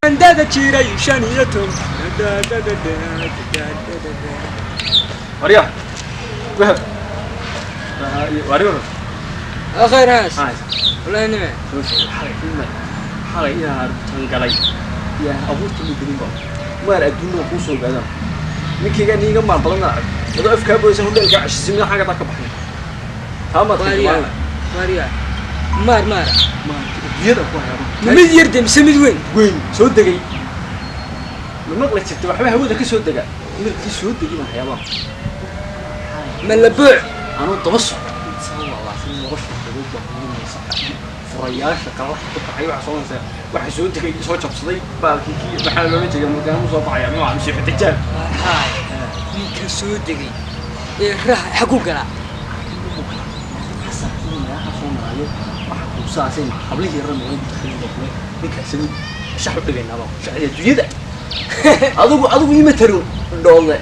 عندها تشيري شانيتهم وريا وهب وريا اخير هاس والله اني حالي يا تنقلي يا ابو تلي بدينبا ما ادينو كو سو غدا نكيغا نيغا ما بدنا ادو افكا بويسن هدلك 20 حاجه تاك بخين هما تقول ماريا مار يدا كو هيا مid yirdim samid weyn soo degay lama qlajirto waxba hawada ka soo daga markii soo degay ma hayaba ma la buuc anu tabasso والله في نقش الحدود بقولنا صح فرياش كان راح تبقى wax soo nasay waxa soo degay soo jabsaday baalkii waxa loo jeeday mudaan soo baxay ama wax si xitijaal hay ninka soo degay ee raax xagu gala xasan ina soo marayo waxa ku saasay qablihi ramay ninka sidii shax u dhigaynaba shaxda juyada adigu ima taro dhoole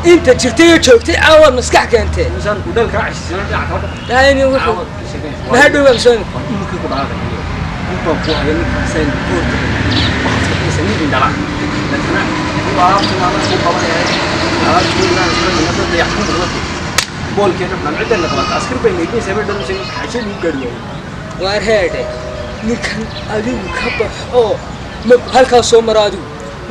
انت جرتي joogtay aawad maskax keentay insan ku dalka cashisana dhinaca kala daayni wuxuu ma hadhow baan soo imka ku dhaqay inta ku hayo ninka seen goorta waxa ka sameeyay dala laakiin waa afnaa ku qabanaya aad kuulan isla dad yaxkum dadku boolkeena man cid la qabta askar bay leeyeen sabab dhan shay xashad u gaariyo waar heede ninkan adigu ka baxo ma halka soo maraadu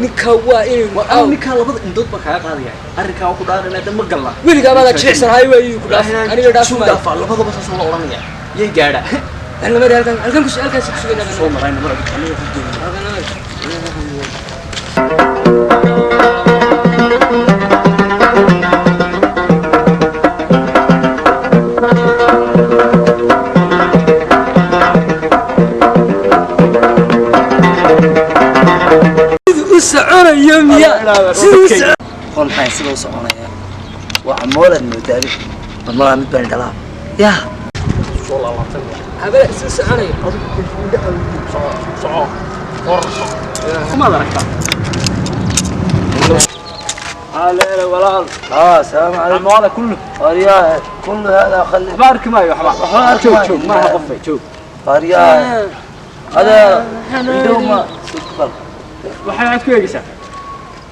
ninka waa inuu ninka labada indood ba kaga qaadaya arrinka ku dhaarana dad ma galla wiliga baad jixsan hay way ku dhaaf aniga dhaafay dhaafa labada ba soo oranaya yey gaadha ana mar halkan ku sugeynaa soo marayna mar aniga ku jeedo سعر يوم يا قول حين سلو صعونيا وعمولة المداري والله متبين دلاب يا والله ما تبغى هذا سعر ما دركت على ولا السلام عليكم هذا كله قرية كل هذا خلي بارك ما يحبا شوف ما هقفي شوف قرية هذا اليوم سكر waxay aad ku eegaysaa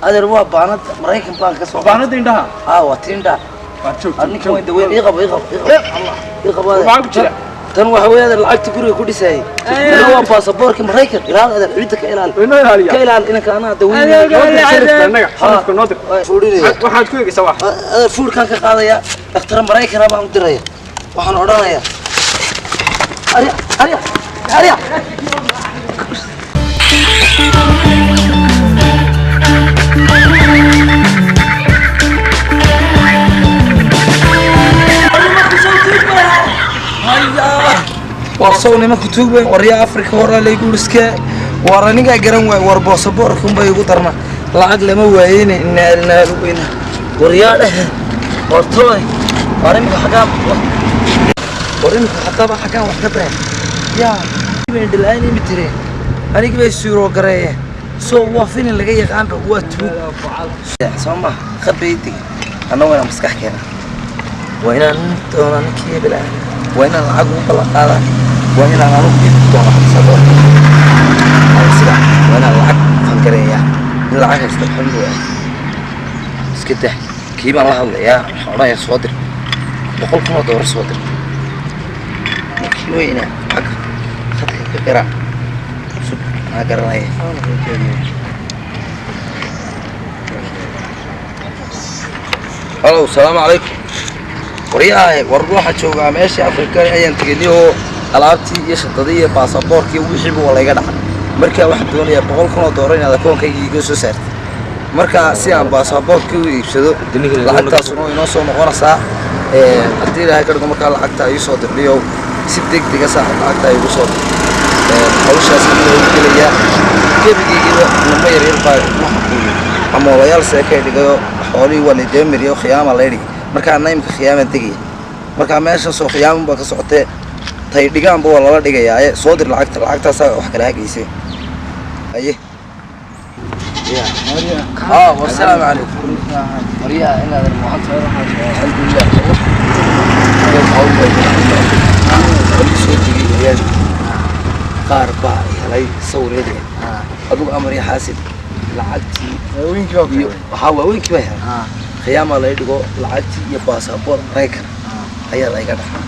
هذا هو بانات مريكن بان كسو baanada indhaha واتيندا شوف أنك وين دوين يقب ما ku jira tan waxa weeyada lacagta guriga ku dhisay waa baasaboorka Mareykan ilaa aad ciidda ka ilaali ka ilaali inka ana dawin anaga xalafka noodir waxaad ku eegaysaa wax fuurkan ka qaadaya dhakhtar Mareykan baan u diraya waxaan oranayaa ariya وصلنا ما كتب وريا أفريقيا ورا اللي يقول سكا ورا نيجا جرام ور باسبوركم بيقطرنا العقل ما وين إن وين وريا له ورطوي ورينك حكام ورينك حتى حكام وحكتين يا من دلاني مترين أنا كبي سيرو قرية سو وافين اللي جاي قام بقوته سامع خبيتي أنا وين مسكح كنا وين أنت وين كي بلا وين العقل بلا قاعد وين أنا أروح يطلع صدور أسرع وين العقل فكرية العقل استحمل له سكته كيما الله يا حرايا صادر بقول كم دور صادر وين عقل خدك كبيرة سب أقرأي ألو السلام عليكم ورياي وروح أشوفها ماشي أفريقيا أيام تجديه alaabtii iyo shaqadii iyo baasaboorkii wixii buu laga dhaxay marka wax doonaya 100 kun oo doolar inaad akoonkayga iga soo saartay marka si aan baasaboorkii u iibsado lacagtaas inoo soo noqonaysaa hadii ilaahay ka dhigo marka lacagta ay soo dirliyo si degdeg ah lacagta ay ugu soo hawshaas oo gelaya gebigiiba nama yaryar baa ama walaal seekay dhigayo xoolii waliday miriyo khiyaama leeyahay marka naymka khiyaama tagay marka meesha soo khiyaama ba ka socotay tay dhigaan buu wala dhigayaa soo dir lacagtaas wax kala hageysay aye يا مريم والسلام عليكم مريم انا المحطه الحمد لله qaar baa helay sawirada adugu amar iyo xaasid lacagtii iyo waxaa waaweynkii baa helay khiyaamaa laga dhigo lacagtii iyo baasaboor maraykan ayaa layga dhaxaa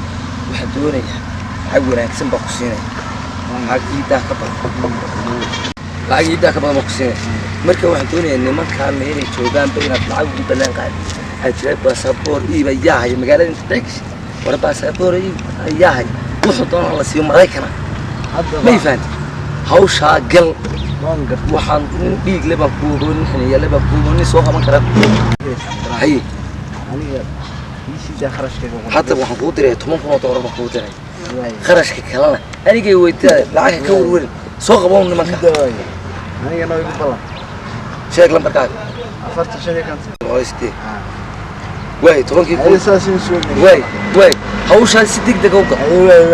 waxaan doonayaa lacag wanaagsan baa ku siinaya lacag iidaa ka badan baa ku siinaya marka waxaan doonayaa nimankaa meelay joogaanba inaad lacag ugu ballaan qaadi aad tira baasaboor iiba yaahaya magaalada inta dhexgashay war baasaboor yaahaya wuxuu doonaa la siiyo maraykana ma ifahanti hawshaa gal waxaan dhiig le baan kuu ogoon xiniya le baan kuu ogoon nin soo qaban karaa haye حتى وحنقول ترى 8 دولار بحنقول ترى خرج كلامنا أنا جاي ويتا لعك كور سوق بون ما كان أنا جاي ناوي بالله شكل لما كان أفرت شيء كان وايستي واي تقول كيف أساسي شو واي هوش هذا صدق دقوقة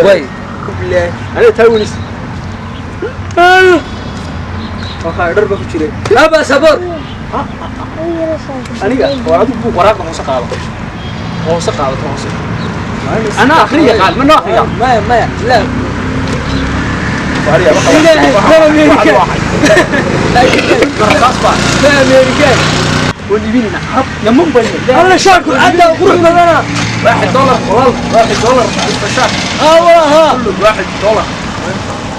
واي كبلة أنا تونس أخا درب كشري لا بس أبور أنا جا وعد وراك ما سقى أنا أخري قال من أخري ما لا فاريا ما أمريكان واللي بيننا حب يمم بني أنا شاكو عدى قرب أنا $1 خلال $1 الفشاك ها كله $1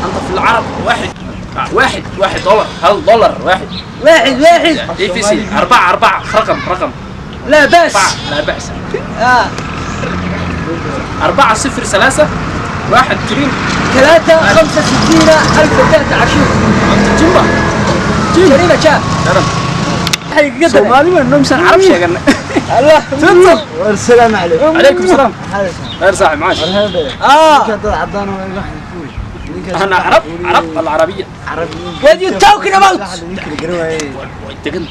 أنت في العرب $1 $1 واحد اي في سي 4 رقم لا بأس لا بأس 403 1 جرين 65 ألف 23 أنت جنبه جريمة كام؟ نعم سومالي من نمسن عرب شيئا الله تفضل والسلام عليكم. عليكم السلام غير صاحب معاش أنا عرب العربية What you talking about? انت كنت